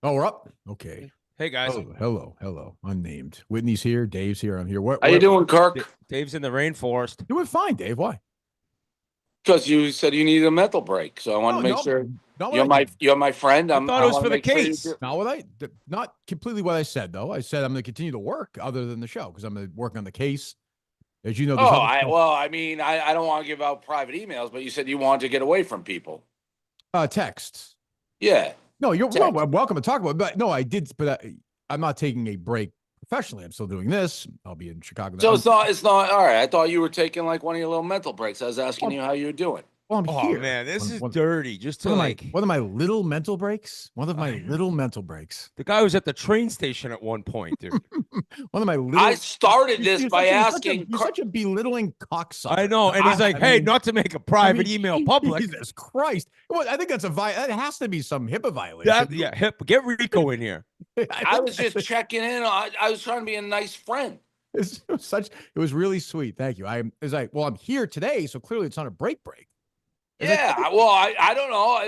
Oh, we're up. Okay. Hey guys. Hello. Unnamed. Whitney's here. Dave's here. I'm here. How you doing, Kirk? Dave's in the rainforest. Doing fine, Dave. Why? Because you said you needed a mental break, so I want to make sure you're my friend. I thought it was for the case. Not completely what I said though. I said I'm going to continue to work other than the show because I'm working on the case. As you know. I don't want to give out private emails, but you said you wanted to get away from people. Texts. Yeah. No, you're welcome to talk about it. But no, I did, but I'm not taking a break professionally. I'm still doing this. I'll be in Chicago. So it's not all right. I thought you were taking like one of your little mental breaks. I was asking you how you were doing. Well, I'm here. Oh man, this is dirty. Just to one of my little mental breaks. One of my little mental breaks. The guy was at the train station at one point, dude. One of my little. I started this by asking. You're such a belittling cocksucker. I know, and he's like, "Hey, not to make a private email public." Jesus Christ! Well, I think that's that has to be some HIPAA violation. Get Rico in here. I was just checking in. I was trying to be a nice friend. It was really sweet. Thank you. I'm here today, so clearly it's not a break. Yeah, well, I don't know.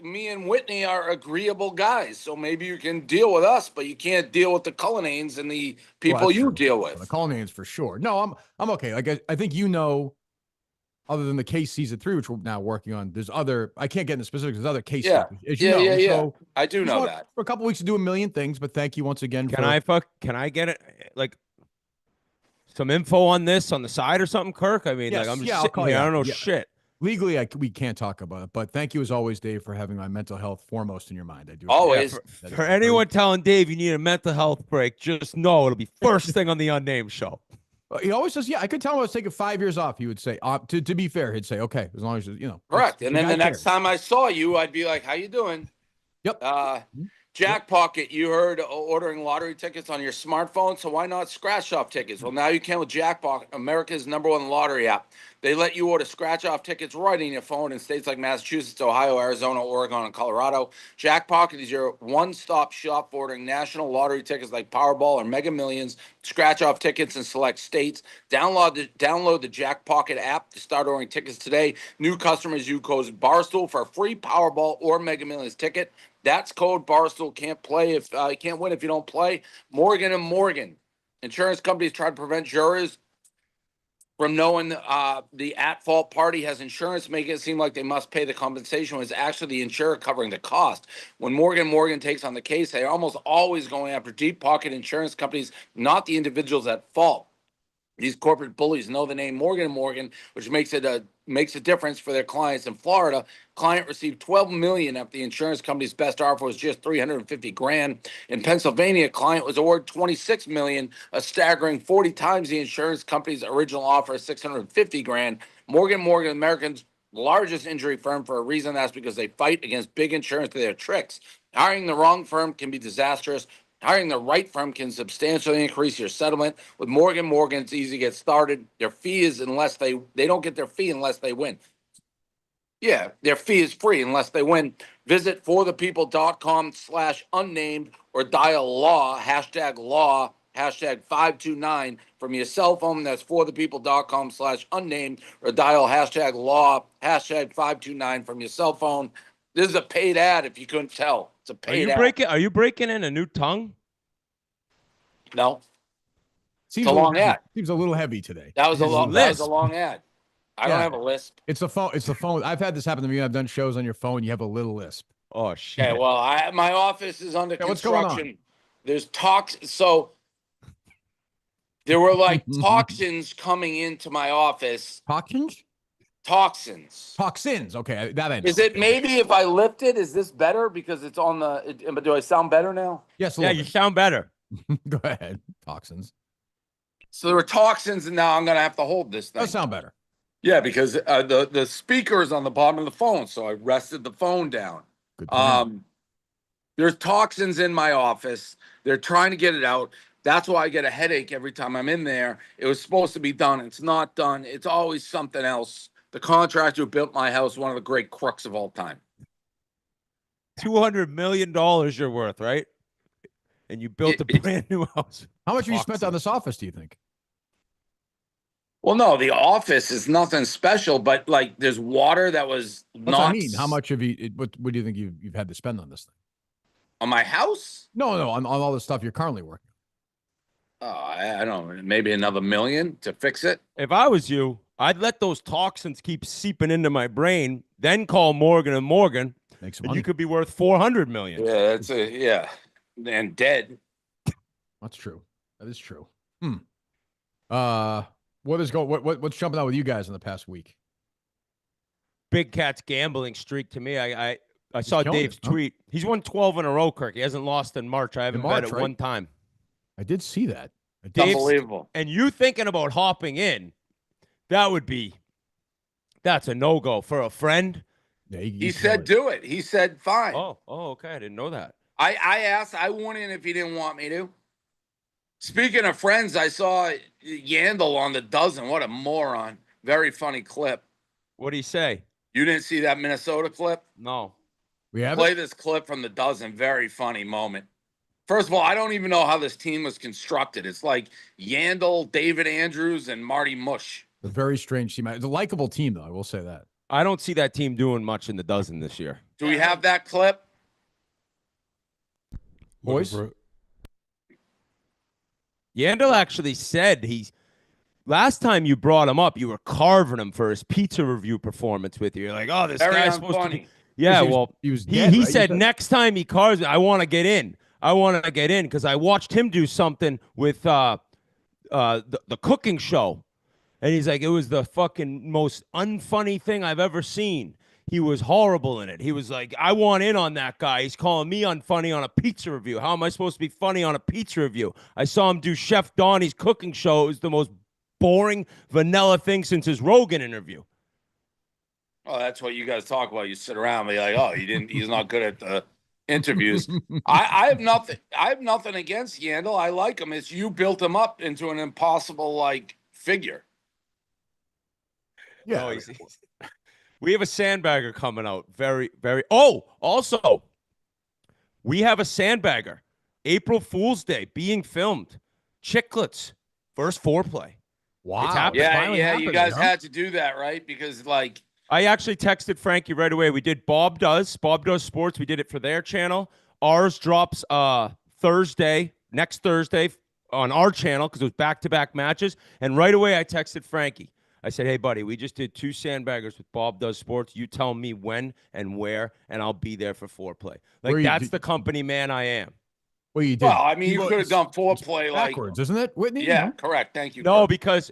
Me and Whitney are agreeable guys, so maybe you can deal with us, but you can't deal with the Cullinanes and the people you deal with. The Cullinanes for sure. No, I'm okay. Like I think other than the case season 3, which we're now working on, there's other. I can't get into specifics. There's other cases. Yeah. So I do know that. For a couple of weeks to do a million things, but thank you once again. Can I get it? Like some info on this on the side or something, Kirk? I mean, yes, I'm just sitting here. I don't know shit. Legally, we can't talk about it, but thank you as always, Dave, for having my mental health foremost in your mind. I do always. For anyone telling Dave you need a mental health break, just know it'll be first thing on the Unnamed show. He always says, "Yeah, I could tell him I was taking 5 years off." He would say, "To be fair, he'd say, okay, as long as correct." And then the next time I saw you, I'd be like, "How you doing?" Yep. Jack Pocket, you heard ordering lottery tickets on your smartphone, so why not scratch-off tickets? Well, now you can with Jack Pocket, America's #1 lottery app. They let you order scratch-off tickets right in your phone in states like Massachusetts, Ohio, Arizona, Oregon, and Colorado. Jack Pocket is your one-stop shop for ordering national lottery tickets like Powerball or Mega Millions, scratch-off tickets in select states. Download the Jack Pocket app to start ordering tickets today. New customers use code Barstool for a free Powerball or Mega Millions ticket. That's code Barstool. Can't win if you don't play. Morgan & Morgan. Insurance companies try to prevent jurors from knowing the at-fault party has insurance, making it seem like they must pay the compensation when it's actually the insurer covering the cost. When Morgan & Morgan takes on the case, they are almost always going after deep-pocket insurance companies, not the individuals at fault. These corporate bullies know the name Morgan & Morgan, which makes a difference for their clients. In Florida, client received $12 million after the insurance company's best offer was just $350,000. In Pennsylvania, client was awarded $26 million, a staggering 40 times the insurance company's original offer of $650,000. Morgan & Morgan, America's largest injury firm, for a reason. That's because they fight against big insurance to their tricks. Hiring the wrong firm can be disastrous. Hiring the right firm can substantially increase your settlement. With Morgan & Morgan, it's easy to get started. Their fee is they don't get their fee unless they win. Yeah, their fee is free unless they win. Visit forthepeople.com/unnamed or dial law, #529 from your cell phone. That's forthepeople.com/unnamed or dial #law, #529 from your cell phone. This is a paid ad if you couldn't tell. It's a paid ad. Are you breaking in a new tongue? No. Seems it's a long ad. Seems a little heavy today. That was a long ad. I don't have a lisp. It's the phone. I've had this happen to me. I've done shows on your phone. You have a little lisp. Oh shit. Okay, well, my office is under construction. What's going on? There's so there were like toxins coming into my office. Toxins. Okay, that I know. Is it maybe if I lift it, is this better because it's on but do I sound better now? Yes. Yeah, you sound better. Go ahead. Toxins. So there were toxins, and now I'm gonna have to hold this thing. That sound better. Yeah, because the speaker is on the bottom of the phone, so I rested the phone down. Good there's toxins in my office. They're trying to get it out. That's why I get a headache every time I'm in there. It was supposed to be done. It's not done. It's always something else. The contractor who built my house, one of the great crooks of all time. $200 million you're worth, right? And you built a brand new house. How much have you spent on this office, do you think? Well, no, the office is nothing special, but like there's water that was That's what I mean. How much have you? What do you think you've had to spend on this thing? On my house? No, on all the stuff you're currently working. Oh, I don't know. Maybe another $1 million to fix it. If I was you, I'd let those toxins keep seeping into my brain, then call Morgan and Morgan. Make some And money. you could be worth $400 million. Yeah, yeah. And dead. That's true. That is true. What's jumping out with you guys in the past week? Big Cat's gambling streak to me. I saw killing Dave's it, huh? tweet. He's won 12 in a row, Kirk. He hasn't lost in March. I haven't March, bet it right? one time. I did see that. Dave's, Unbelievable. and you thinking about hopping in, that's a no-go for a friend. Yeah, He said do it. He said fine. Oh, okay. I didn't know that. I asked, I went in if he didn't want me to. Speaking of friends, I saw Yandle on the dozen. What a moron. Very funny clip. What do you say? You didn't see that Minnesota clip? No. We have Play this clip from the dozen. Very funny moment. First of all, I don't even know how this team was constructed. It's like Yandle, David Andrews, and Marty Mush. a very strange team. It's a likable team, though. I will say that. I don't see that team doing much in the dozen this year. Do we have that clip? Boys? Yandle actually said last time you brought him up, you were carving him for his pizza review performance with you. You're like, oh, this Very guy's supposed to be. unfunny. Yeah, He was- well, he was he dead, right? said next time he carves me, I want to get in. I want to get in because I watched him do something with the cooking show. And he's like, it was the fucking most unfunny thing I've ever seen. He was horrible in it. He was like, I want in on that guy. He's calling me unfunny on a pizza review. How am I supposed to be funny on a pizza review? I saw him do Chef Donnie's cooking show. It was the most boring, vanilla thing since his Rogan interview. Oh, that's what you guys talk about. You sit around and be like, oh, he's not good at the interviews. I have nothing against Yandle. I like him. It's you built him up into an impossible figure. Yeah. Oh, we have a sandbagger coming out. Very, very. Oh, also, we have a sandbagger. April Fool's Day being filmed. Chiclets. First foreplay. Wow. It's happening. It's Yeah, finally you happening, guys huh? had to do that, right? Because I actually texted Frankie right away. We did Bob Does Sports. We did it for their channel. Ours drops next Thursday on our channel because it was back-to-back matches. And right away I texted Frankie. I said, hey, buddy, we just did 2 sandbaggers with Bob Does Sports. You tell me when and where, and I'll be there for foreplay. That's the company man I am. Well, you did. well, I mean, you could have done foreplay backwards, isn't it, Whitney? Yeah, correct. Thank you. No, Kirk. because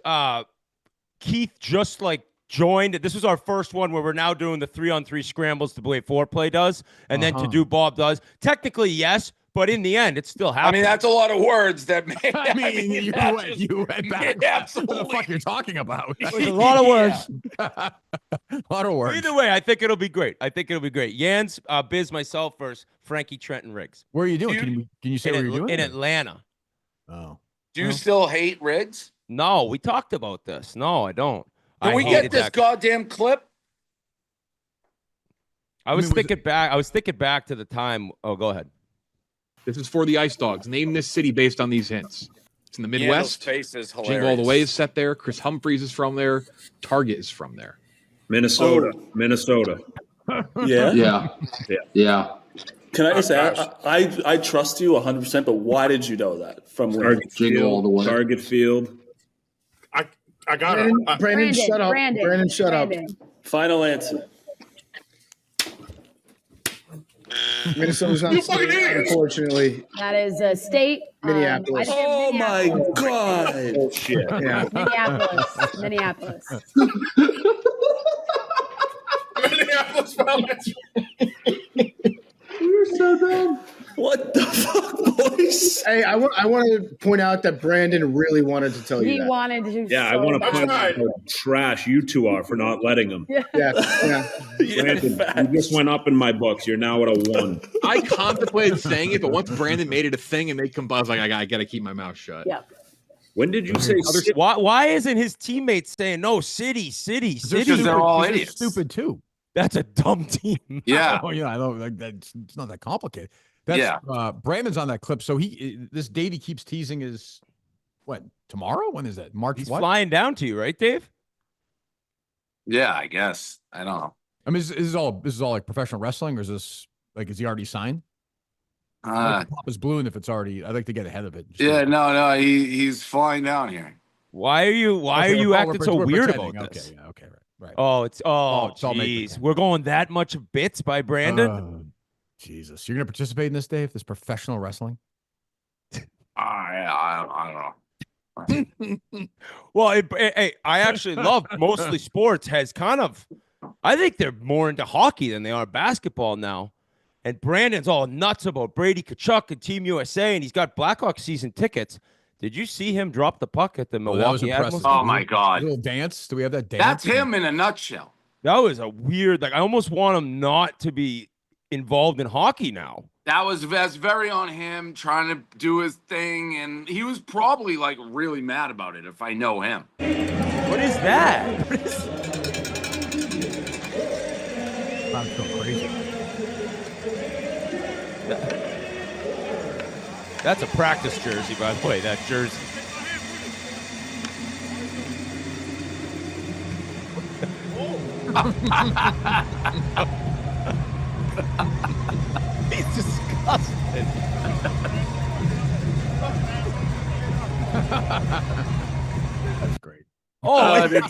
Keith just joined. This was our first one where we're now doing the 3-on-3 scrambles the way foreplay does, and then to do Bob Does. Technically, yes, but in the end, it's still happening. I mean, that's a lot of words that may. You went back. Yeah, What the fuck you're talking about? It's a lot of words. A lot of words. Either way, I think it'll be great. Yans, Biz, myself versus Frankie, Trent, and Riggs. Where are you doing? Can you say where you're doing? In Atlanta. Oh. Do you still hate Riggs? No, we talked about this. No, I don't. Can we get this goddamn clip? I was thinking back to the time. Oh, go ahead. This is for the Ice Dogs. Name this city based on these hints. It's in the Midwest. Yandle's face is hilarious. Jingle All the Way is set there. Chris Humphreys is from there. Target is from there. Minnesota. Yeah. Yeah. Can I just ask? I trust you 100%, but why did you know that from where? Jingle All the Way. Target Field. I got it. Brandon, shut up. Brandon, shut up. Final answer. Minnesota's not state, unfortunately. That is a state. Minneapolis. Oh my God! Bullshit. Yeah. Minneapolis. Minneapolis found it. You're so dumb. What the fuck, boys? Hey, I want to point out that Brandon really wanted to tell you He that. wanted to. Yeah, I want to point out how trash you two are for not letting him. Yeah. Granted, you just went up in my books. You're now at a 1. I contemplated saying it, but once Brandon made it a thing and they combined, I was like, I got to keep my mouth shut. Yeah. When did you say Why isn't his teammates saying no? City? Because they're all idiots. Stupid too. That's a dumb team. Yeah. Oh yeah, I don't like that. It's not that complicated. That's Brandon's on that clip. So this date he keeps teasing is what, tomorrow? When is that? March He's what? flying down to you, right, Dave? Yeah, I guess. I don't know. I mean, is this all like professional wrestling, or is this like is he already signed? I like to pop his balloon if it's already. I'd like to get ahead of it. No, he's flying down here. Why are you acting so weird about this? Okay, okay, right. Oh, it's all jeez. make-pretend. We're going that much bits by Brandon. Jesus, you're gonna participate in this, Dave? This professional wrestling? I don't know. Well, I actually love mostly sports. Has kind of, I think they're more into hockey than they are basketball now. And Brandon's all nuts about Brady Tkachuk and Team USA, and he's got Blackhawks season tickets. Did you see him drop the puck at the Milwaukee Admirals? Oh my God! Little dance. Do we have that dance? That's him in a nutshell. That was a weird. Like I almost want him not to be involved in hockey now. That's very on him trying to do his thing, and he was probably like really mad about it if I know him. What is that? I'm so crazy. That's a practice jersey, by the way. That jersey. He's disgusting. That's great. Oh, to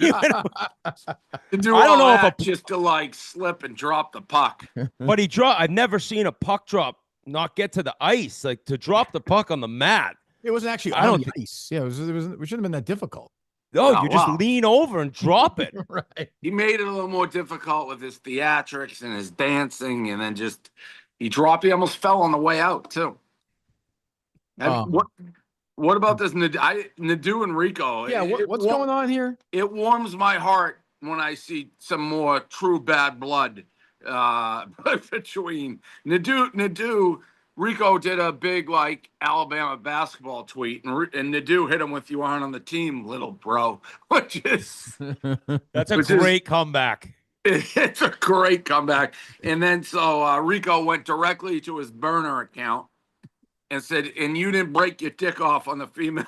do I don't know that if just to like slip and drop the puck. But I've never seen a puck drop not get to the ice, like to drop the puck on the mat. It wasn't actually I on don't the ice. Yeah, it shouldn't have been that difficult. No, you just lean over and drop it. Right. He made it a little more difficult with his theatrics and his dancing, and then he dropped. He almost fell on the way out too. And what about this Nadu and Rico? Yeah, what's going on here? It warms my heart when I see some more true bad blood between Nadu. Rico did a big like Alabama basketball tweet, and Nadu hit him with "You aren't on the team, little bro," which is that's a great comeback. It's a great comeback. And then so Rico went directly to his burner account and said, "And you didn't break your dick off on the female."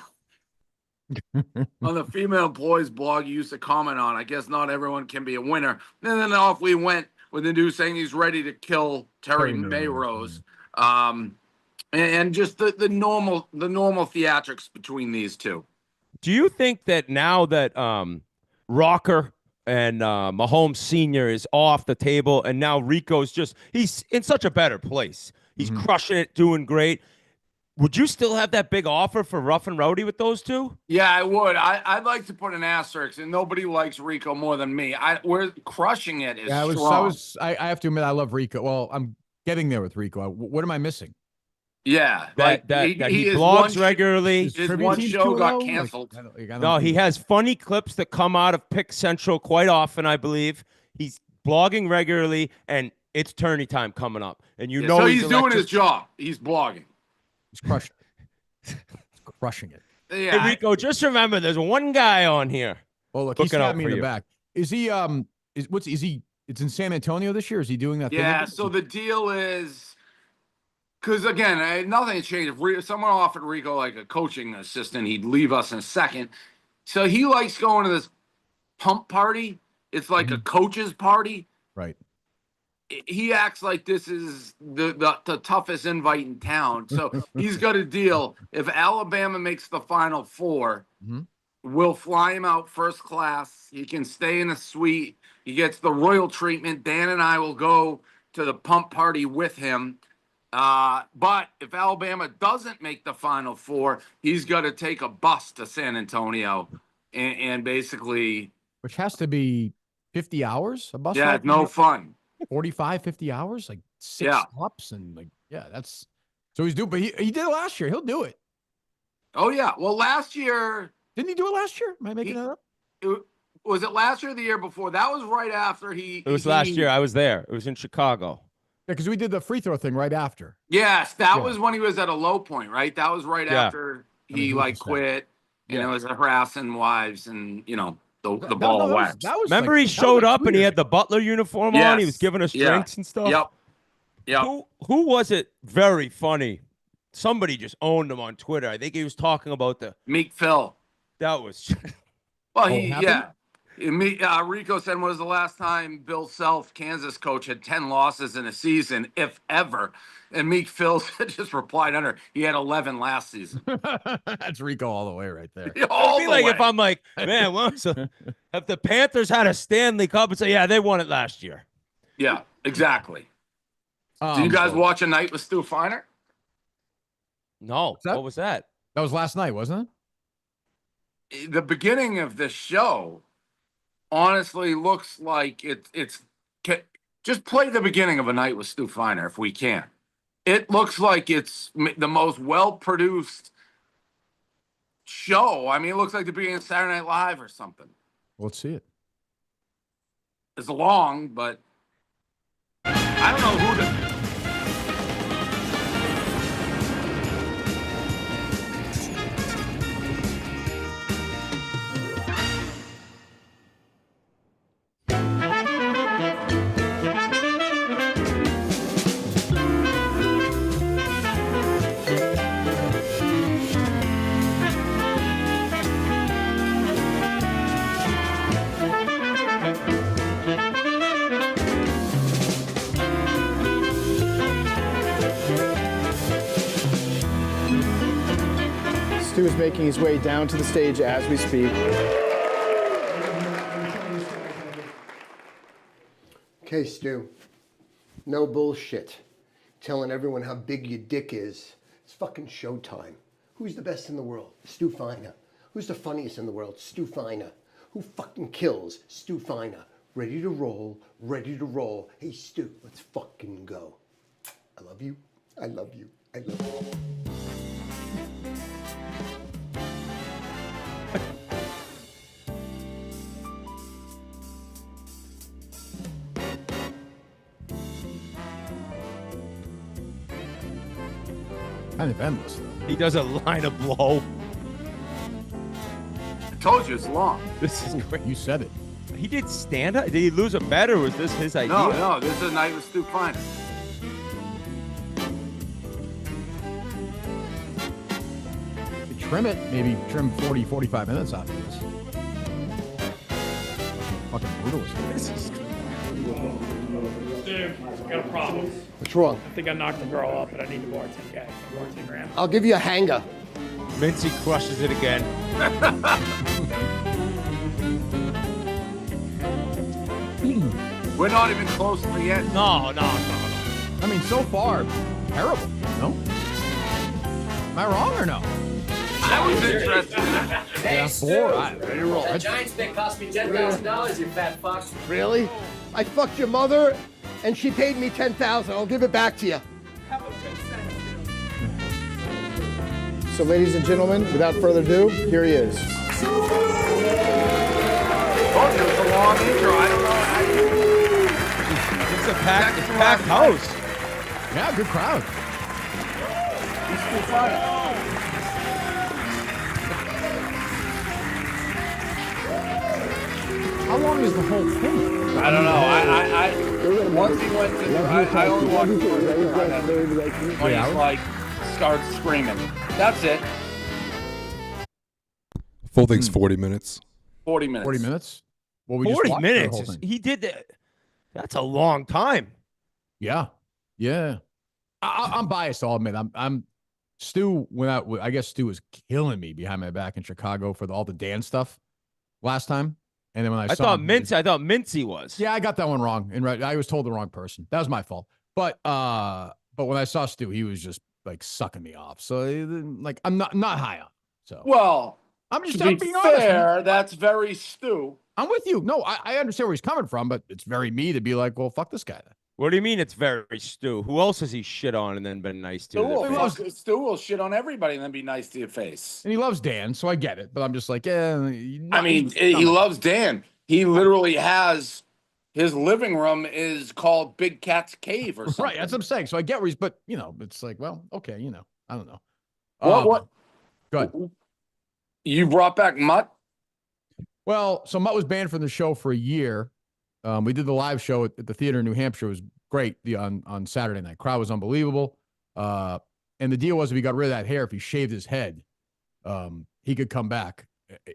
On the female employees blog you used to comment on. I guess not everyone can be a winner. And then off we went with Nadu saying he's ready to kill Terry Mayrose. And just the normal theatrics between these two. Do you think that now that Rocker and Mahomes Sr. is off the table and now Rico's he's in such a better place. He's crushing it, doing great. Would you still have that big offer for Rough and Rowdy with those two? Yeah, I would. I'd like to put an asterisk, and nobody likes Rico more than me. We're crushing it. Yeah, I have to admit, I love Rico. Well, I'm getting there with Rico. What am I missing? Yeah, that he blogs regularly. His one show got canceled. No, he has funny clips that come out of Pick Central quite often, I believe. He's blogging regularly, and it's tourney time coming up. And so he's doing his job. He's blogging. He's crushing it. He's crushing it. Yeah. Hey, Rico, just remember, there's one guy on here. Oh, look, he's got me in the back. Is he? It's in San Antonio this year. Is he doing that? Yeah. So the deal is, because again, nothing changed. If someone offered Rico like a coaching assistant, he'd leave us in a second. So he likes going to this pump party. It's like a coach's party. Right. He acts like this is the toughest invite in town. So he's got a deal. If Alabama makes the Final Four, we'll fly him out first class. He can stay in a suite. He gets the royal treatment. Dan and I will go to the pump party with him. But if Alabama doesn't make the Final Four, he's got to take a bus to San Antonio and basically... Which has to be 50 hours? A bus? Yeah, it's no fun. 45, 50 hours? Like 6 stops and that's... So he's doing... But he did it last year. He'll do it. Oh, yeah. Well, last year... Didn't he do it last year? Am I making that up? Was it last year or the year before? That was right after he... It was last year. I was there. It was in Chicago. Yeah, because we did the free throw thing right after. Yes, that was when he was at a low point, right? That was right after he quit, and it was harassing wives and, the ball of wax. Remember he showed up and he had the Butler uniform on? He was giving us drinks and stuff? Yep. Who was it? Very funny. Somebody just owned him on Twitter. I think he was talking about the... Meek Phil. That was... Well, Rico said, when was the last time Bill Self, Kansas coach, had 10 losses in a season, if ever? And Meek Phil just replied under, he had 11 last season. That's Rico all the way right there. All It'd be the like way. if I'm like, man, if the Panthers had a Stanley Cup and say, yeah, they won it last year. Yeah, exactly. Do you guys watch A Night with Stu Feiner? No. What was that? That was last night, wasn't it? The beginning of this show honestly looks like it's just play the beginning of A Night with Stu Feiner if we can. It looks like it's the most well-produced show. I mean, it looks like the beginning of Saturday Night Live or something. Let's see it. It's long, but I don't know who to... Stu is making his way down to the stage as we speak. Okay, Stu. No bullshit. Telling everyone how big your dick is. It's fucking showtime. Who's the best in the world? Stu Feiner. Who's the funniest in the world? Stu Feiner. Who fucking kills? Stu Feiner. Ready to roll, ready to roll. Hey, Stu, let's fucking go. I love you. I love you. I love you. Kind of endless, though. He does a line of blow. I told you it's long. This is great. You said it. He did stand up? Did he lose a bet or was this his idea? No, this is A Night with Stu Feiner. Trim it, maybe trim 40, 45 minutes out of this. Fucking brutal. This is Dude, got a problem. What's wrong? I think I knocked the girl up, but I need to borrow 10K. Borrow 10 grand. I'll give you a hanger. Mincy crushes it again. We're not even close to the end. No. I mean, so far, terrible. No? Am I wrong or no? I was interested in that. Yeah, four. Ready to roll. That Giants pick cost me $10,000, you fat fuck. Really? I fucked your mother, and she paid me $10,000. I'll give it back to you. So, ladies and gentlemen, without further ado, here he is. Told you it was a long intro. I don't know how you... It's a packed house. Yeah, good crowd. He's too funny. How long is the whole thing? I don't know. I once he went to I only watched when he's like starts screaming. That's it. Full thing's 40 minutes. 40 minutes. 40 minutes? Well, we 40 just minutes. the whole thing. He did that. That's a long time. Yeah. I'm biased. I'll admit. I'm Stu went out. I guess Stu was killing me behind my back in Chicago for all the dance stuff last time. And then when I saw thought him, Mincy was. Yeah, I got that one wrong. And I was told the wrong person. That was my fault. But when I saw Stu, he was just like sucking me off. So like I'm not high on. So Well, I'm just to be being honest. fair, that's very Stu. I'm with you. No, I understand where he's coming from, but it's very me to be like, well, fuck this guy then. What do you mean it's very Stu? Who else has he shit on and then been nice to? Stu will shit on everybody and then be nice to your face. And he loves Dan, so I get it. But I'm just like, yeah. I mean, he loves Dan. He literally has his living room is called Big Cat's Cave or something. Right, that's what I'm saying. So I get where he's, but it's like, well, okay, I don't know. What? Go ahead. You brought back Mutt? Well, so Mutt was banned from the show for a year. We did the live show at the theater in New Hampshire. It was great on Saturday night. Crowd was unbelievable. And the deal was if he got rid of that hair, if he shaved his head, he could come back.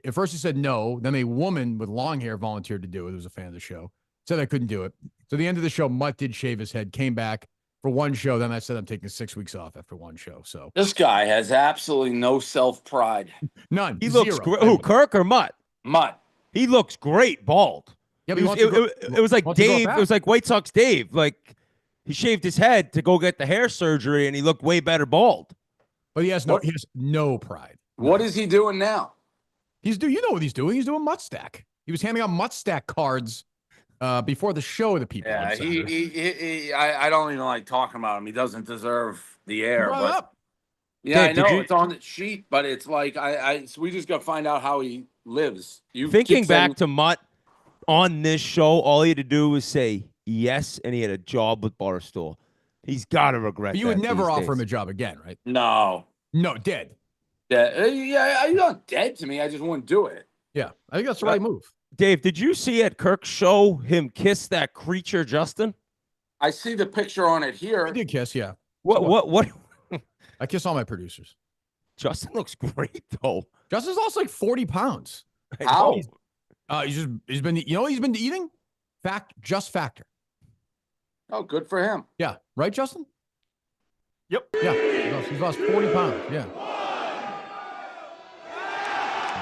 At first he said no. Then a woman with long hair volunteered to do it. Who was a fan of the show. Said I couldn't do it. So the end of the show, Mutt did shave his head, came back for one show. Then I said I'm taking 6 weeks off after one show. So This guy has absolutely no self-pride. none. He looks great. Who, Kirk or Mutt? Mutt. He looks great bald. Yeah, It was like Dave. It was like White Sox Dave. Like he shaved his head to go get the hair surgery, and he looked way better bald. But he has no pride. What is he doing now? You know what he's doing? He's doing Mutt Stack. He was handing out Mutt Stack cards before the show to people. Yeah, I don't even like talking about him. He doesn't deserve the air. But yeah, Dave, I know it's on the sheet, but it's like so we just got to find out how he lives. Thinking back to Mutt on this show, all he had to do was say yes, and he had a job with Barstool. He's got to regret. But you would never offer him a job again, right? No, dead. Yeah, you're not dead to me. I just wouldn't do it. Yeah, I think that's the right move. Dave, did you see at Kirk's show him kiss that creature, Justin? I see the picture on it here. I did kiss, yeah. What? I kiss all my producers. Justin looks great though. Justin's lost like 40 pounds. How? He's been eating just Factor. Oh, good for him. Yeah, right, Justin? Yep. Yeah, he's lost 40 pounds. Yeah.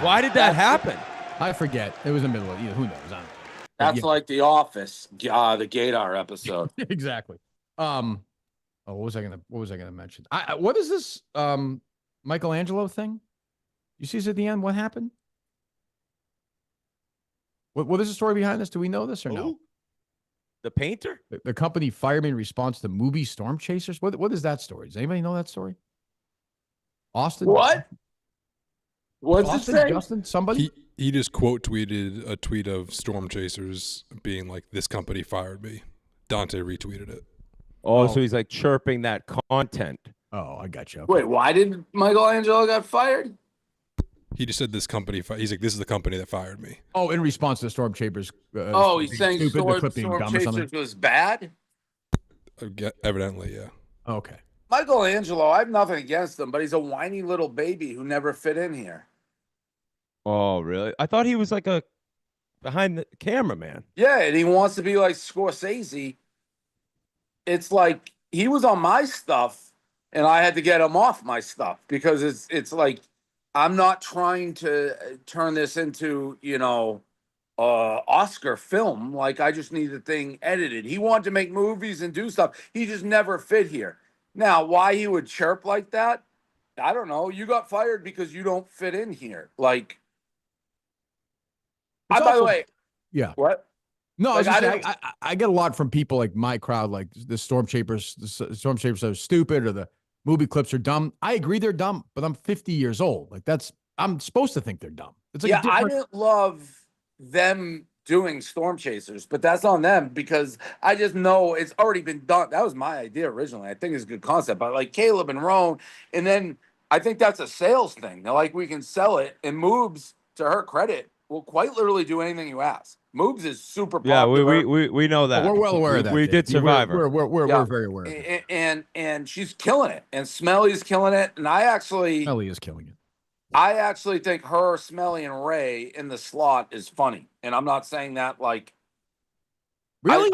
Why did that happen? I forget. It was in the middle of who knows? I don't know. That's like The Office, the Gator episode. Exactly. What was I gonna mention? What is this Michael Angelo thing? You see this at the end? What happened? What is the story behind this? Do we know this or no? The painter? The company fired me in response to movie Storm Chasers. What is that story? Does anybody know that story? Austin? What? What's Austin, it say? Justin? Somebody? He just quote tweeted a tweet of Storm Chasers being like, "This company fired me." Dante retweeted it. Oh, so he's like chirping that content. Oh, I got you. Wait, why did Michael Angelo got fired? He just said this company. He's like, "This is the company that fired me." Oh, in response to the Storm Chasers. He's saying Storm Chasers was bad? Evidently, yeah. Okay. Michael Angelo, I have nothing against him, but he's a whiny little baby who never fit in here. Oh, really? I thought he was like a behind the camera man. Yeah, and he wants to be like Scorsese. It's like he was on my stuff, and I had to get him off my stuff because it's like I'm not trying to turn this into, Oscar film. Like, I just need the thing edited. He wanted to make movies and do stuff. He just never fit here. Now, why he would chirp like that, I don't know. You got fired because you don't fit in here. Like, by the way, yeah. What? No, Like, I get a lot from people like my crowd, like the Storm Chasers. The Storm Chasers are stupid, or the movie clips are dumb. I agree they're dumb, but I'm 50 years old. Like I'm supposed to think they're dumb. It's like I didn't love them doing Storm Chasers, but that's on them because I just know it's already been done. That was my idea originally. I think it's a good concept, but like Caleb and Roan, and then I think that's a sales thing. They're like, we can sell it, and Moobs, to her credit, will quite literally do anything you ask. Moobs is super popular. Yeah, we know that. We're well aware of that. We did Survivor. We're very aware of it. And she's killing it, and Smelly's killing it, and Smelly is killing it. I actually think her, Smelly, and Ray in the slot is funny, and I'm not saying that like. Really?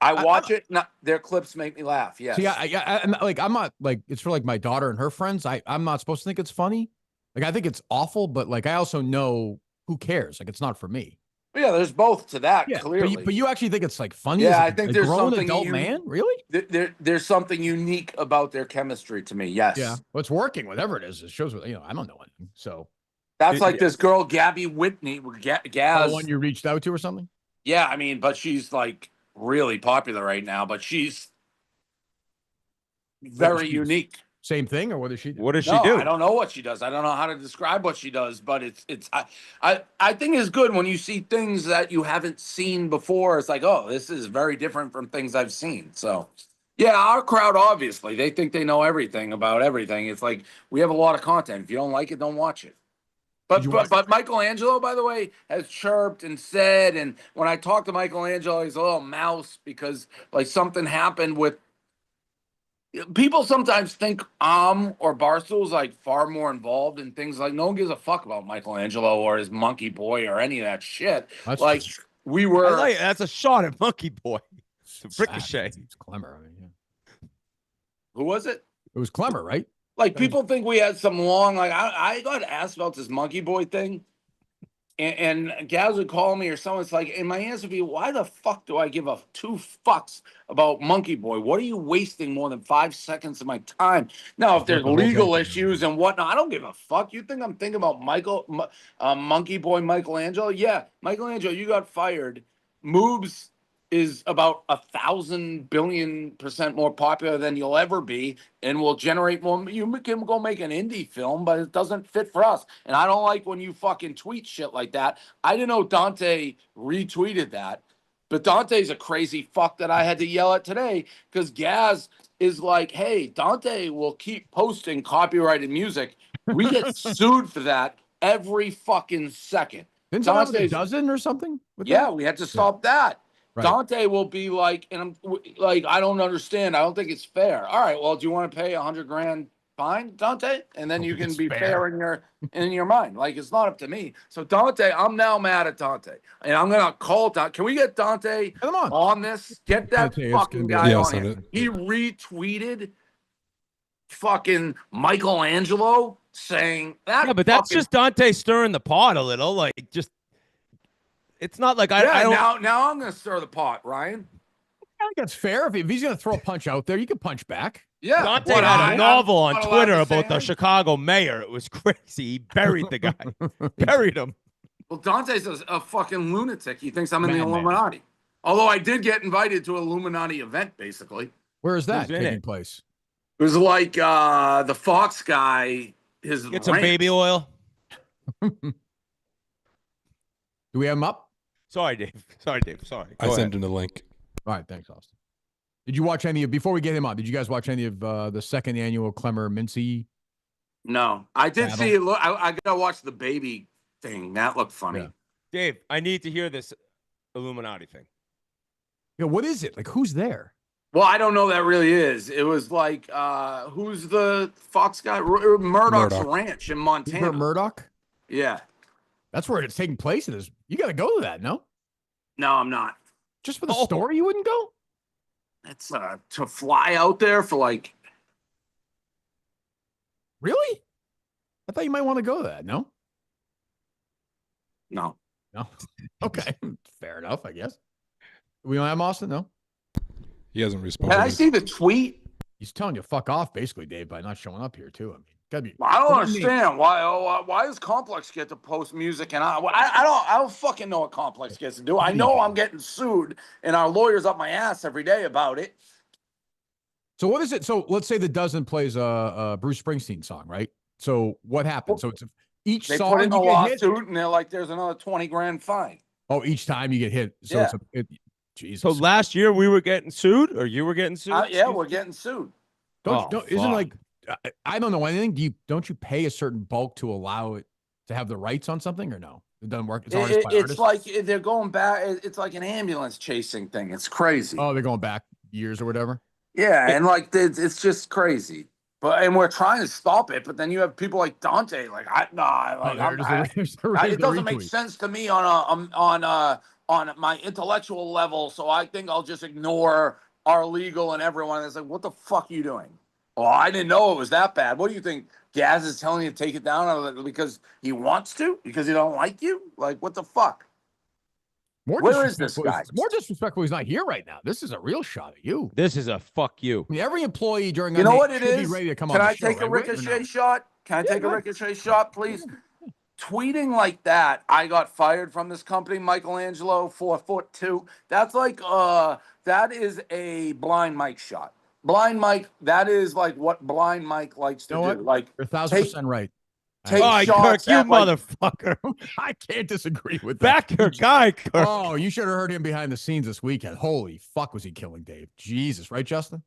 I watch it. No, their clips make me laugh. Yes. See, I'm not like it's for like my daughter and her friends. I'm not supposed to think it's funny. Like I think it's awful, but like I also know who cares. Like it's not for me. Yeah, there's both to that. Yeah, clearly, but you actually think it's like funny? Yeah, as I think a there's grown something adult man. Really? There's something unique about their chemistry to me. Yes. Yeah. Well, it's working. Whatever it is, it shows. I don't know anything. So that's like this girl, Gabby Whitney, Gaz. The one you reached out to or something? Yeah, I mean, but she's like really popular right now. But she's very unique. Same thing, or what does she do? What does she do? I don't know what she does. I don't know how to describe what she does, but I think it's good when you see things that you haven't seen before. It's like, oh, this is very different from things I've seen. So, yeah, our crowd, obviously, they think they know everything about everything. It's like we have a lot of content. If you don't like it, don't watch it. But Michael Angelo, by the way, has chirped and said, and when I talk to Michael Angelo, he's a little mouse because like something happened with People sometimes think or Barstool's like far more involved in things like no one gives a fuck about Michael Angelo or his Monkey Boy or any of that shit. That's like true. we were. That's a shot at Monkey Boy. It's a ricochet. It's Clemmer. I mean, yeah. Who was it? It was Clemmer, right? Like people think we had some long. Like I got asked about this Monkey Boy thing, and gals would call me or someone. It's like, and my answer would be, why the fuck do I give a two fucks about Monkey Boy? What are you wasting more than 5 seconds of my time? Now, if there's legal issues and whatnot, I don't give a fuck. You think I'm thinking about Monkey Boy, Michael Angelo? Yeah, Michael Angelo, you got fired. Moobs is about 1,000 billion% more popular than you'll ever be and will generate more. You can go make an indie film, but it doesn't fit for us. And I don't like when you fucking tweet shit like that. I didn't know Dante retweeted that, but Dante's a crazy fuck that I had to yell at today because Gaz is like, hey, Dante will keep posting copyrighted music. We get sued for that every fucking second. Didn't someone have a dozen or something? Yeah, we had to stop that. Right. Dante will be like, and I'm like, I don't understand. I don't think it's fair. All right, well, do you want to pay $100,000 fine, Dante? And then you can be fair in your mind. Like, it's not up to me. So Dante, I'm now mad at Dante, and I'm gonna call Dante. Can we get Dante on this? Get that fucking guy on here. He retweeted fucking Michael Angelo saying that. Yeah, but that's just Dante stirring the pot a little. Like, just. It's not like I don't. Now I'm going to stir the pot, Ryan. I think that's fair. If he's going to throw a punch out there, you can punch back. Yeah. Dante had a novel on Twitter about the Chicago mayor. It was crazy. He buried the guy. Buried him. Well, Dante's a fucking lunatic. He thinks I'm in the Illuminati. Although I did get invited to an Illuminati event, basically. Where is that taking place? It was like the Fox guy. Get some baby oil. Do we have him up? Sorry, Dave. Sorry. I sent him the link. All right, thanks, Austin. Did you watch any of, before we get him on, did you guys watch any of the second annual Clemmer Mincy? No, I did see it. I got to watch the baby thing. That looked funny. Yeah. Dave, I need to hear this Illuminati thing. Yeah, what is it? Like, who's there? Well, I don't know that really is. It was like, who's the Fox guy? Murdoch's ranch in Montana. Rupert Murdoch? Yeah. That's where it's taking place. You got to go to that, no? No, I'm not. Just for the story, you wouldn't go? It's to fly out there for like. Really? I thought you might want to go to that, no? No. Okay. Fair enough, I guess. We don't have Austin, no? He hasn't responded. Can I see the tweet? He's telling you fuck off, basically, Dave, by not showing up here, too. I mean, gotta be. I don't understand why does Complex get to post music and I don't fucking know what Complex gets to do. I know I'm getting sued and our lawyers up my ass every day about it. So what is it? So let's say the dozen plays a Bruce Springsteen song, right? So what happens? So it's each they song put in a you get lawsuit hit? and they're like, there's another $20,000 fine. Oh, each time you get hit. So Yeah. Jesus. So last year we were getting sued, or you were getting sued? Yeah, we're getting sued. Isn't like I don't know anything. Don't you pay a certain bulk to allow it to have the rights on something, or no? It doesn't work. It's artist by artist. It's like they're going back. It's like an ambulance chasing thing. It's crazy. Oh, they're going back years or whatever. Yeah, and like it's just crazy. And we're trying to stop it, but then you have people like Dante. Like it doesn't make sense to me on my intellectual level. So I think I'll just ignore our legal and everyone. It's like, what the fuck are you doing? Oh, I didn't know it was that bad. What do you think? Gaz is telling you to take it down because he wants to? Because he don't like you? Like, what the fuck? Where is this guy? More disrespectful. He's not here right now. This is a real shot at you. This is a fuck you. I mean, every employee during you know what it should is? Be ready to come Can on I the show, take a right? ricochet shot? Can I take a ricochet shot, please? Tweeting like that, I got fired from this company, Michael Angelo, 4'2". That's like that is a blind Mike shot. Blind Mike, that is like what blind Mike likes to do. Like you're 1,000% right. Take Kirk, you motherfucker. I can't disagree with that. Back your guy, Kirk. Oh, you should have heard him behind the scenes this weekend. Holy fuck, was he killing Dave? Jesus, right, Justin?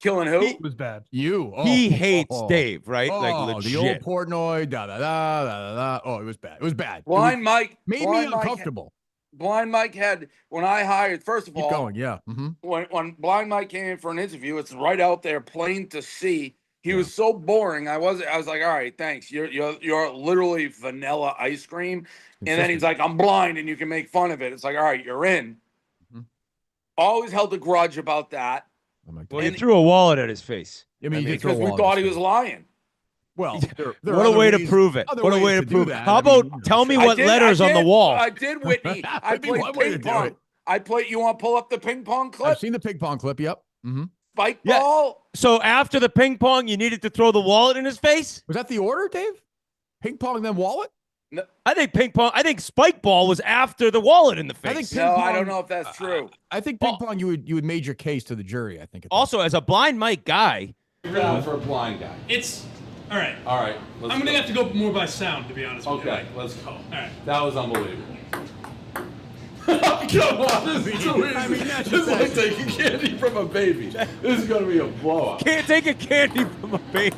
Killing who? It was bad. You. He hates Dave, right? Like legit. The old Portnoy, da da da da da da. Oh, it was bad. It was bad. Blind Mike made me uncomfortable. Blind Mike had when I hired. First of Keep all, going. Yeah. when Blind Mike came in for an interview, it's right out there, plain to see. He was so boring. I was like, all right, thanks. You're literally vanilla ice cream. And then he's like, I'm blind and you can make fun of it. It's like, all right, you're in. Always held a grudge about that. Well, you threw a wallet at his face. I mean, because we thought he was lying. Well, what a way to prove it. What a way to prove it. How about tell me what letters on the wall? I did, Whitney. I played ping pong. You want to pull up the ping pong clip? I've seen the ping pong clip. Yep. Spike ball. So after the ping pong, you needed to throw the wallet in his face? Was that the order, Dave? Ping pong, then wallet? No. I think spike ball was after the wallet in the face. I don't know if that's true. I think ping pong, you would make your case to the jury, I think. Also, as a blind Mike guy. For a blind guy. It's all right. All right. I'm gonna have to go more by sound, to be honest with you. Okay, let's go. All right. That was unbelievable. Come on, this is too easy. I mean, this is like taking candy from a baby. This is gonna be a blowout. Can't take a candy from a baby.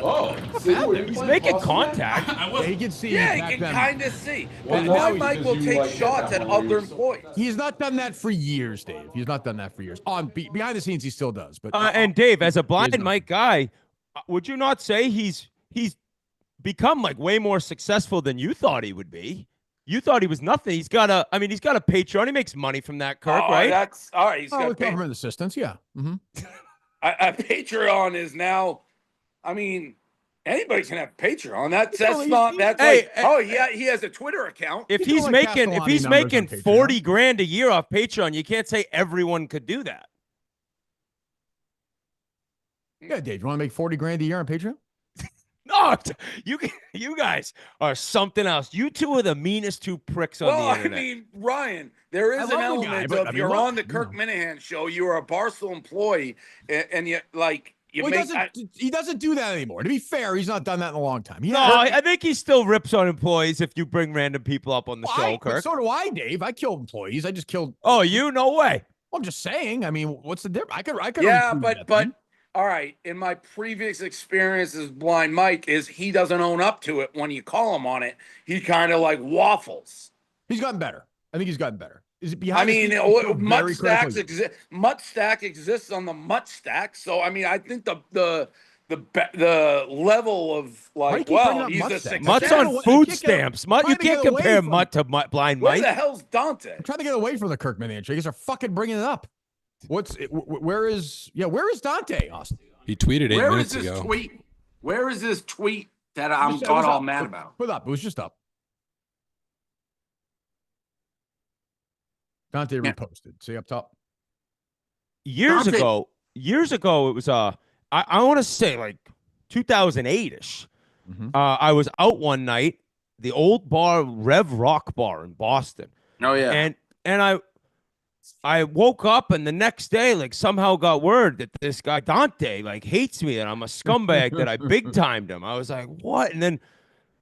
Oh, see, he's making contact. He can see. Yeah, he can kind of see. Well, But no, Blind Mike will because you take like shots that at one other reason. employees. He has not done that for years, Dave. He's not done that for years. Behind the scenes, he still does. But And Dave, as a blind Mike guy, would you not say he's become like way more successful than you thought he would be? You thought he was nothing. He's got a Patreon. He makes money from that, Kirk, right? That's all right. He's got with government assistance, yeah. a Patreon is now. I mean, anybody can have Patreon. That's he has a Twitter account. If he's making 40 grand a year off Patreon, you can't say everyone could do that. Yeah, Dave, you want to make 40 grand a year on Patreon? No, you guys are something else. You two are the meanest two pricks on the internet. I mean, Ryan, there is an element of you're on the Kirk Minahan show. You're a Barstool employee, and you like you well, make. He doesn't do that anymore. To be fair, he's not done that in a long time. I think he still rips on employees if you bring random people up on the show, Kirk. So do I, Dave. I kill employees. I just killed. Oh, you? No way. Well, I'm just saying. I mean, what's the difference? I could. Yeah, but. All right. In my previous experience as Blind Mike, is he doesn't own up to it when you call him on it. He kind of like waffles. He's gotten better. I think he's gotten better. Is it behind? I mean, Mutt Stacks exist. Mutt Stack exists on the Mutt Stack. So I mean, I think the level of like, well, he's a success. Mutt's on food stamps. You can't compare Mutt to Blind Mike. Where the hell's Dante? I'm trying to get away from the Kirk Minahan show. You guys are fucking bringing it up. Where is Dante, Austin? He tweeted 8 minutes ago. Where is this tweet that I'm all mad about? Put up. It was just up. Dante reposted. See up top. Years ago, it was I want to say like 2008ish. I was out one night, the old bar, Rev Rock Bar in Boston. Oh yeah, and I woke up and the next day, like somehow got word that this guy Dante like hates me and I'm a scumbag that I big timed him. I was like, what? And then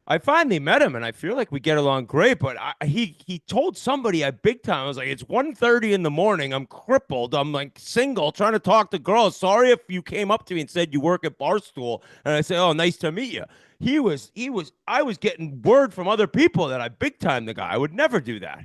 I finally met him and I feel like we get along great. But he told somebody I big time. I was like, it's 1:30 in the morning. I'm crippled. I'm like single, trying to talk to girls. Sorry if you came up to me and said you work at Barstool. And I said, oh, nice to meet you. I was getting word from other people that I big timed the guy. I would never do that.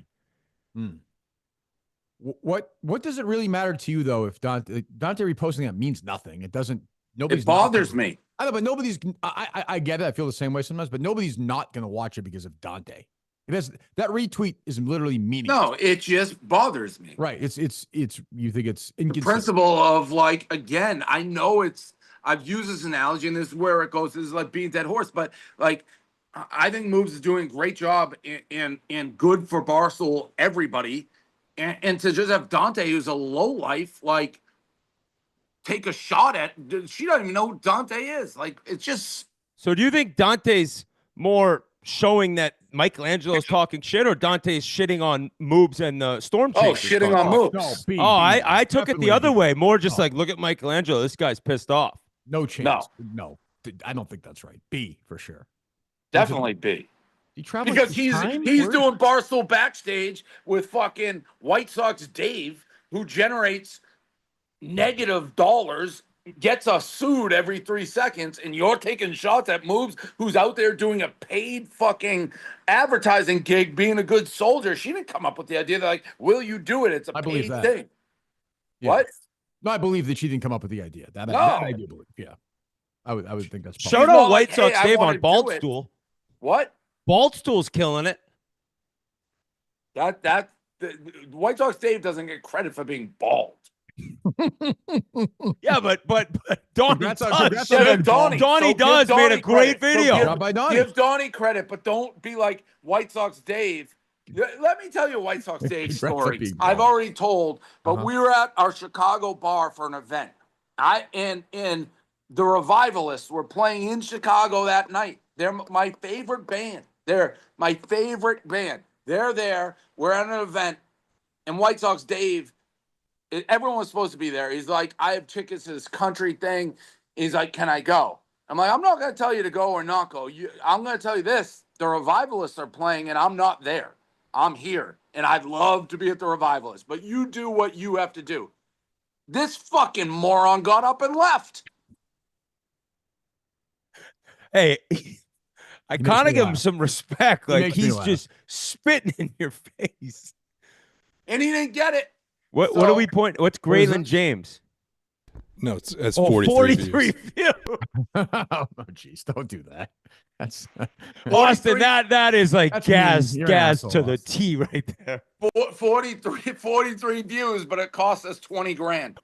What does it really matter to you though if Dante reposting that means nothing? It doesn't. It bothers me. I know, but nobody's. I get it. I feel the same way sometimes, but nobody's not going to watch it because of Dante. That retweet is literally meaningless. No, it just bothers me. Right. It's. You think it's the principle of like again. I know I've used this analogy, and this is where it goes. This is like being dead horse, but like I think Moobs is doing a great job and good for Barstool everybody. And to just have Dante, who's a lowlife, like take a shot at, she doesn't even know who Dante is. Like, it's just. So do you think Dante's more showing that Michael Angelo is talking shit, or Dante's shitting on Moobs and the Storm Chasers? Oh, shitting on Moobs. No, I took it the other way. More just like, look at Michael Angelo. This guy's pissed off. No chance. No. I don't think that's right. B for sure. Definitely B. Because he's doing Barstool backstage with fucking White Sox Dave, who generates negative dollars gets us sued every 3 seconds, and you're taking shots at Moobs, who's out there doing a paid fucking advertising gig, being a good soldier. She didn't come up with the idea that, like, will you do it? It's a paid thing. Yeah. What? No, I believe that she didn't come up with the idea. That No. I do believe. Yeah, I would think that's Shout possible. out White like, Sox hey, I Dave wanna on do Baldstool. What? Baldstool's killing it. The White Sox Dave doesn't get credit for being bald. Yeah, but Donnie Congrats does. on- congrats Yeah, on but Donnie. Donnie So does give made a Donnie great credit. video. So Not by Donnie. give Donnie credit, but don't be like White Sox Dave. Let me tell you a White Sox Dave Congrats on story. being I've bald. already told, but we were at our Chicago bar for an event. And the Revivalists were playing in Chicago that night. They're my favorite band. They're my favorite band. They're there. We're at an event, and White Sox Dave, everyone was supposed to be there. He's like, I have tickets to this country thing. He's like, can I go? I'm like, I'm not going to tell you to go or not go. I'm going to tell you this. The Revivalists are playing, and I'm not there. I'm here, and I'd love to be at the Revivalists, but you do what you have to do. This fucking moron got up and left. Hey, I makes kind me of give him laugh. some respect. He Like makes me he's laugh. just spitting in your face. And he didn't get it. What do we point? What's Graylin James? No, it's Oh, 43 views. views. Oh, jeez, don't do that. That's Austin, that is like That's gas mean. You're an gas asshole, to the Austin. T right there. 43 views, but it cost us 20 grand.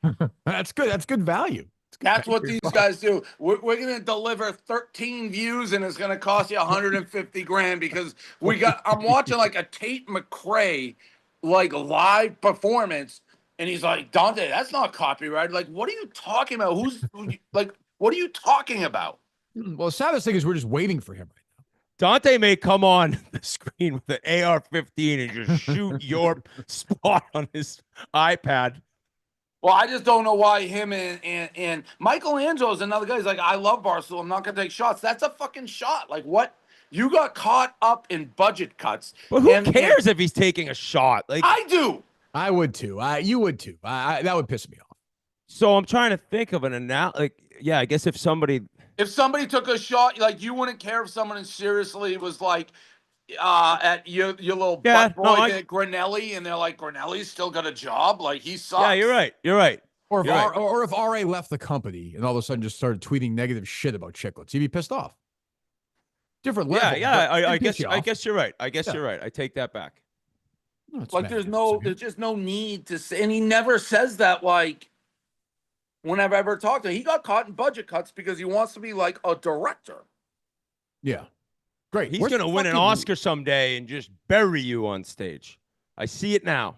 That's good. That's good value. That's what these guys do. We're going to deliver 13 views, and it's going to cost you 150 grand because I'm watching like a Tate McRae like live performance, and he's like, Dante, that's not copyright. Like, what are you talking about? What are you talking about? Well, the saddest thing is we're just waiting for him. Dante may come on the screen with an AR-15 and just shoot your spot on his iPad. Well, I just don't know why him and Michael Angelo is another guy. He's like, I love Barstool. I'm not going to take shots. That's a fucking shot. Like, what? You got caught up in budget cuts. But who cares if he's taking a shot? Like I do. I would too. You would too. That would piss me off. So I'm trying to think of an analogy. Like, yeah, I guess if somebody took a shot, like you wouldn't care if someone seriously was like at your little butt boy at Granelli, and they're like, Granelli's still got a job. Like he sucks. Yeah, you're right. You're right. Or if RA left the company and all of a sudden just started tweeting negative shit about Chiclets, he'd be pissed off. Different level. Yeah. I guess you're right. I guess you're right. I take that back. No, like there's just no need to say, and he never says that. Like whenever I ever talked to him, he got caught in budget cuts because he wants to be like a director. Yeah. Great. He's going to win an Oscar someday and just bury you on stage. I see it now.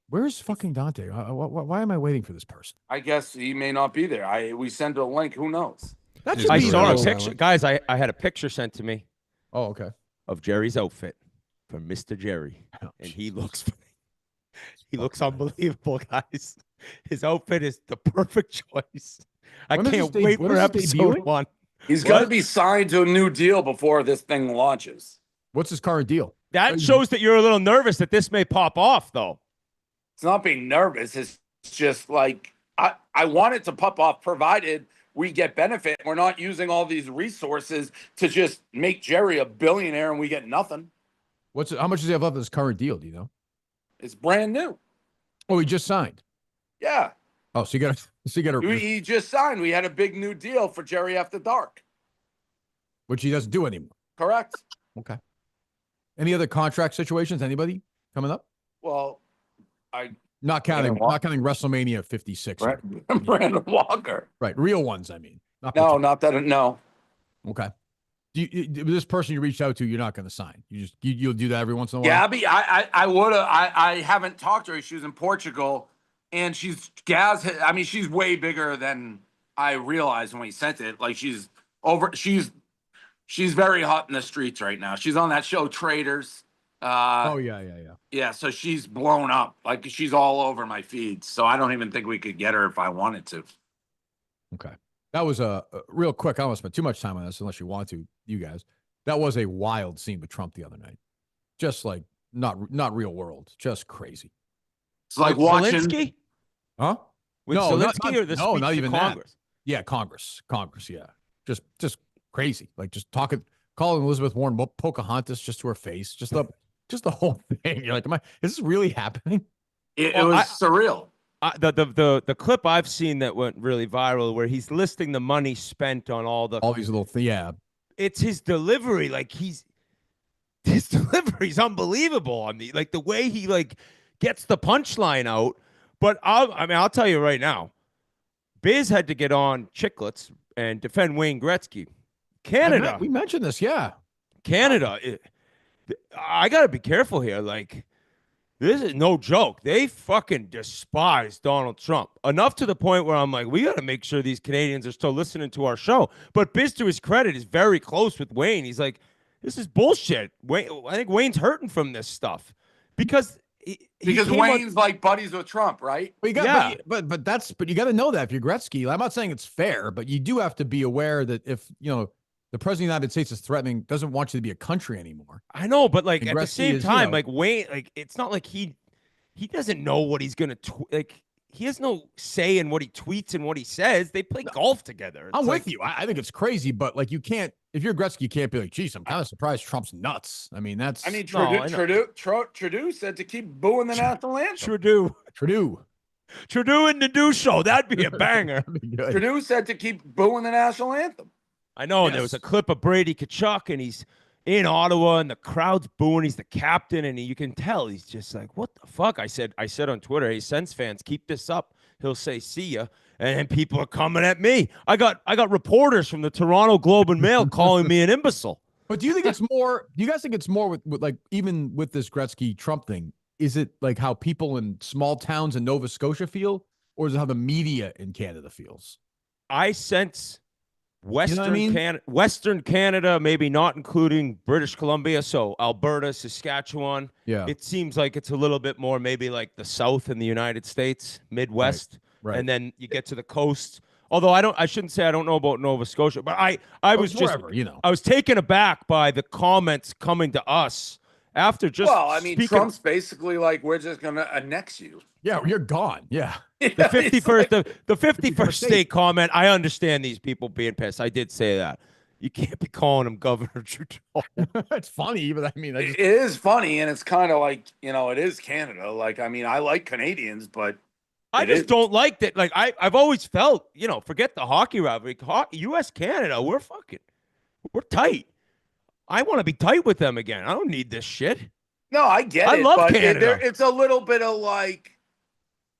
Where's fucking Dante? Why am I waiting for this person? I guess he may not be there. We sent a link. Who knows? I saw a picture. Guys, I had a picture sent to me. Oh, okay. Of Jerry's outfit from Mr. Jerry. And he looks unbelievable, guys. His outfit is the perfect choice. I can't wait for episode 1. He's got to be signed to a new deal before this thing launches. What's his current deal? That shows that you're a little nervous that this may pop off, though. It's not being nervous. It's just like I want it to pop off provided we get benefit. We're not using all these resources to just make Jerry a billionaire and we get nothing. How much does he have left of his current deal? Do you know? It's brand new. Oh, he just signed. Yeah. Oh, so you got to. He just signed. We had a big new deal for Jerry After Dark, which he doesn't do anymore. Correct. Okay. Any other contract situations? Anybody coming up? Well, not counting WrestleMania 56. Brandon Walker. Right, real ones. I mean. No. Okay. This person you reached out to, you're not going to sign. You'll do that every once in a while. Gabby, I would have. I haven't talked to her. She was in Portugal, and she's way bigger than I realized when we sent it. Like she's very hot in the streets right now. She's on that show Traders. Yeah. So she's blown up. Like she's all over my feeds. So I don't even think we could get her if I wanted to. Okay. That was a real quick. I don't want to spend too much time on this unless you want to, you guys. That was a wild scene with Trump the other night. Just like not real world, just crazy. It's like watching Zelensky? Huh? With Zelensky or the speech not to even Congress? Yeah, Congress. Yeah, just crazy. Like just calling Elizabeth Warren Pocahontas just to her face, just the whole thing. You're like, is this really happening? It was surreal. The clip I've seen that went really viral, where he's listing the money spent on all these little things. Yeah, it's his delivery. Like his delivery's unbelievable on the the way he gets the punchline out. But I'll tell you right now, Biz had to get on Chiclets and defend Wayne Gretzky. Canada, we mentioned this. Yeah, Canada. I got to be careful here. Like, this is no joke. They fucking despise Donald Trump enough to the point where I'm like, we got to make sure these Canadians are still listening to our show. But Biz, to his credit, is very close with Wayne. He's like, this is bullshit. I think Wayne's hurting from this stuff because Wayne's like buddies with Trump, right? But you got, but you got to know that if you're Gretzky, I'm not saying it's fair, but you do have to be aware that if the president of the United States is threatening, doesn't want you to be a country anymore. I know, but at the same time, Wayne, it's not like he doesn't know what he's gonna he has no say in what he tweets and what he says. They play golf together. I'm with you. I think it's crazy, but you can't. If you're Gretzky, you can't be like, geez, I'm kind of surprised Trump's nuts. I mean, that's. Trudeau said to keep booing the national anthem. Trudeau and Nadu show. That'd be a banger. Trudeau said to keep booing the national anthem. I know, and there was a clip of Brady Tkachuk, and he's in Ottawa, and the crowd's booing. He's the captain, and you can tell he's just like, what the fuck? I said on Twitter, hey, Sens fans, keep this up. He'll say, see ya. And people are coming at me. I got reporters from the Toronto Globe and Mail calling me an imbecile. But do you think it's more? Do you guys think it's more with even with this Gretzky Trump thing? Is it like how people in small towns in Nova Scotia feel, or is it how the media in Canada feels? I sense Western Canada, maybe not including British Columbia, so Alberta, Saskatchewan. Yeah, it seems like it's a little bit more maybe like the South in the United States, Midwest. Right. And then you get to the coast. Although I shouldn't say I don't know about Nova Scotia, but I was just I was taken aback by the comments coming to us after just. Well, I mean, Trump's basically like, we're just gonna annex you. Yeah, you're gone. Yeah. The 51st, the 51st state comment. I understand these people being pissed. I did say that. You can't be calling him Governor Trudeau. It's funny, but I mean, it is funny, and it's kind of like it is Canada. Like, I mean, I like Canadians, but. I just don't like that. Like I've always felt, forget the hockey rivalry. U.S. Canada, we're tight. I want to be tight with them again. I don't need this shit. No, I get it. I love Canada. It's a little bit of like,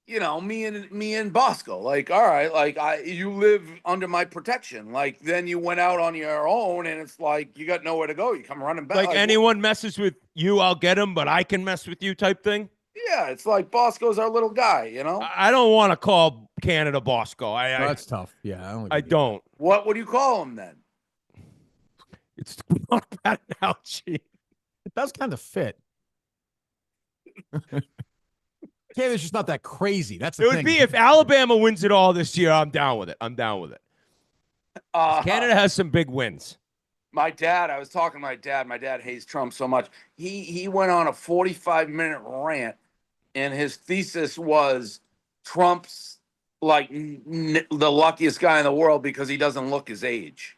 me and Bosco. Like, all right, like you live under my protection. Like then you went out on your own, and it's like you got nowhere to go. You come running back. Like anyone messes with you, I'll get him, but I can mess with you, type thing. Yeah, it's like Bosco's our little guy, I don't want to call Canada Bosco. That's tough. Yeah, I don't. What would you call him then? It's not a bad analogy. It does kind of fit. Canada's just not that crazy. That's the thing. It would be if Alabama wins it all this year. I'm down with it. Canada has some big wins. My dad, I was talking to my dad. My dad hates Trump so much. He went on a 45-minute rant, and his thesis was Trump's like the luckiest guy in the world because he doesn't look his age.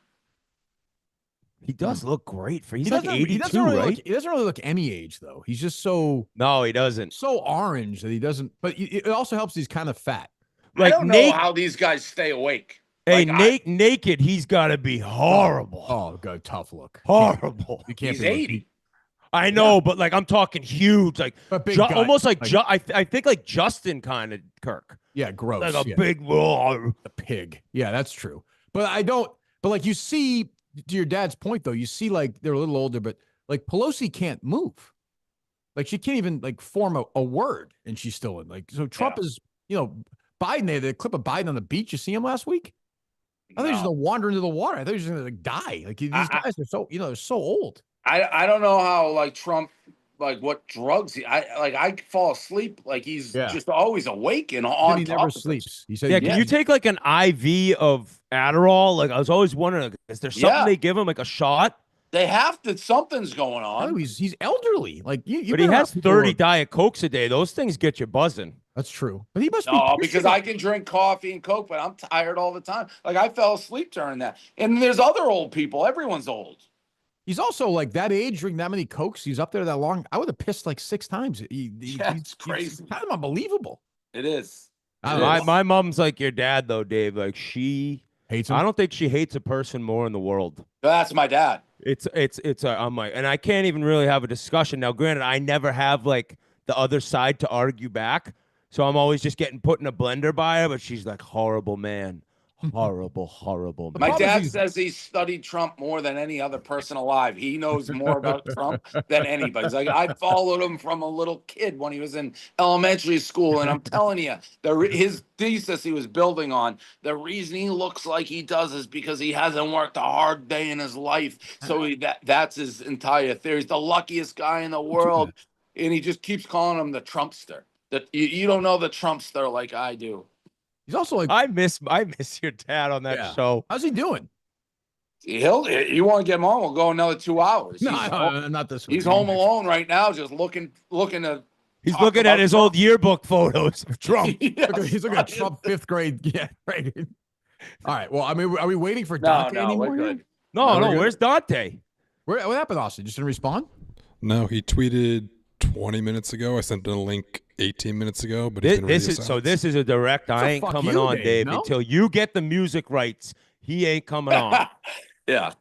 He does look great he's like 82, right? He doesn't really look any age though. He's just so he doesn't. So orange that he doesn't. But it also helps he's kind of fat. Like I don't know how these guys stay awake. Hey, naked, he's got to be horrible. Oh, good, tough look. Horrible. You can't. He's 80. I know, but like I'm talking huge, like almost like I think like Justin kind of Kirk. Yeah, gross. Like a big a pig. Yeah, that's true. But I don't. But like you see, to your dad's point though, you see like they're a little older, but like Pelosi can't move. Like she can't even like form a word, and she's still in. Like so, Trump is Biden. They had a clip of Biden on the beach. You see him last week? I thought he was going to wander into the water. I thought he was going to die. Like these guys are so, they're so old. I don't know how like Trump, like what drugs I fall asleep. Like he's just always awake and on. He never sleeps. He said, can you take like an IV of Adderall? Like I was always wondering, is there something they give him, like a shot? They have to. Something's going on. No, he's elderly. Like but he has 30 Diet Cokes a day. Those things get you buzzing. That's true. But he must No, be because I can drink coffee and Coke, but I'm tired all the time. Like I fell asleep during that. And there's other old people. Everyone's old. He's also like that age, drinking that many Cokes. He's up there that long. I would have pissed like 6 times. It's crazy. He's kind of unbelievable. It is. My mom's like your dad, though, Dave. Like she hates him. I don't think she hates a person more in the world. That's my dad. I'm like, and I can't even really have a discussion. Now, granted, I never have like the other side to argue back. So I'm always just getting put in a blender by her, but she's like, horrible man. Horrible man. My dad says he studied Trump more than any other person alive. He knows more about Trump than anybody. He's like, I followed him from a little kid when he was in elementary school, and I'm telling you, his thesis he was building on, the reason he looks like he does is because he hasn't worked a hard day in his life. So that's his entire theory. He's the luckiest guy in the world, and he just keeps calling him the Trumpster. That you don't know the Trumpster like I do. He's also like, I miss your dad on that show. How's he doing? You want to get him on? We'll go another 2 hours. No, not this week. He's home alone right now, just looking to. He's looking at his old yearbook photos of Trump. He's looking at Trump 5th grade. Yeah, right. All right. Well, I mean, are we waiting for Dante anymore? We're good. No. Where's Dante? What happened, Austin? Just didn't respond? No, he tweeted 20 minutes ago. I sent him a link 18 minutes ago, but he's been this is a direct. I ain't coming on, Dave, until you get the music rights. He ain't coming on. Yeah.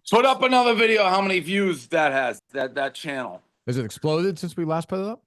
Put up another video. How many views that has that channel? Has it exploded since we last put it up?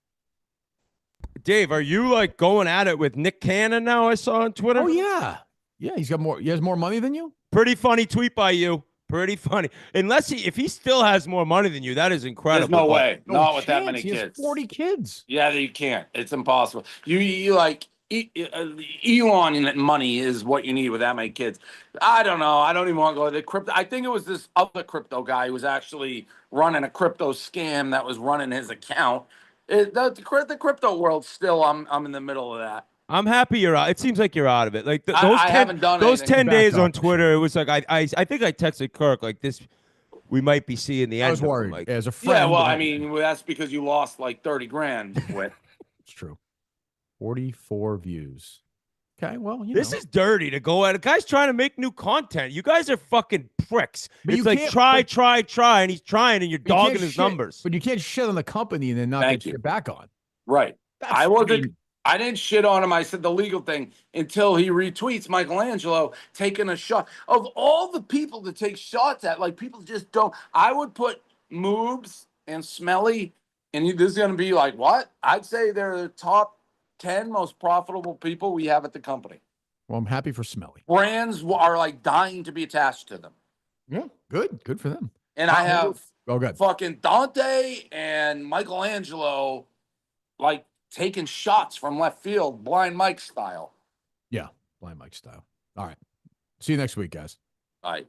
Dave, are you like going at it with Nick Cannon now? I saw on Twitter. Oh yeah. He's got more. He has more money than you. Pretty funny tweet by you. Pretty funny. If he still has more money than you, that is incredible. There's no way. Not with that many He kids. has 40 kids. Yeah, you can't. It's impossible. You like Elon money is what you need with that many kids. I don't know. I don't even want to go to the crypto. I think it was this other crypto guy who was actually running a crypto scam that was running his account. The crypto world still, I'm in the middle of that. I'm happy you're out. It seems like you're out of it. Like I haven't done those anything. 10 days on Twitter. It was like I think I texted Kirk like this. We might be seeing the end. I was worried like, as a friend. Yeah, well, I mean, that's because you lost like 30 grand with. It's true. 44 views. Okay, well, this is dirty to go at. A guy's trying to make new content. You guys are fucking pricks. But it's like try, and he's trying, and you're dogging his numbers. But you can't shit on the company and then not get shit back on. Right. I didn't shit on him. I said the legal thing until he retweets Michael Angelo taking a shot. Of all the people to take shots at, like people just don't. I would put Moobs and Smelly, and this is going to be like what? I'd say they're the top 10 most profitable people we have at the company. Well, I'm happy for Smelly. Brands are like dying to be attached to them. Yeah, good for them. And I have good. fucking Dante and Michael Angelo like taking shots from left field, blind Mike style. Yeah, blind Mike style. All right. See you next week, guys. All right.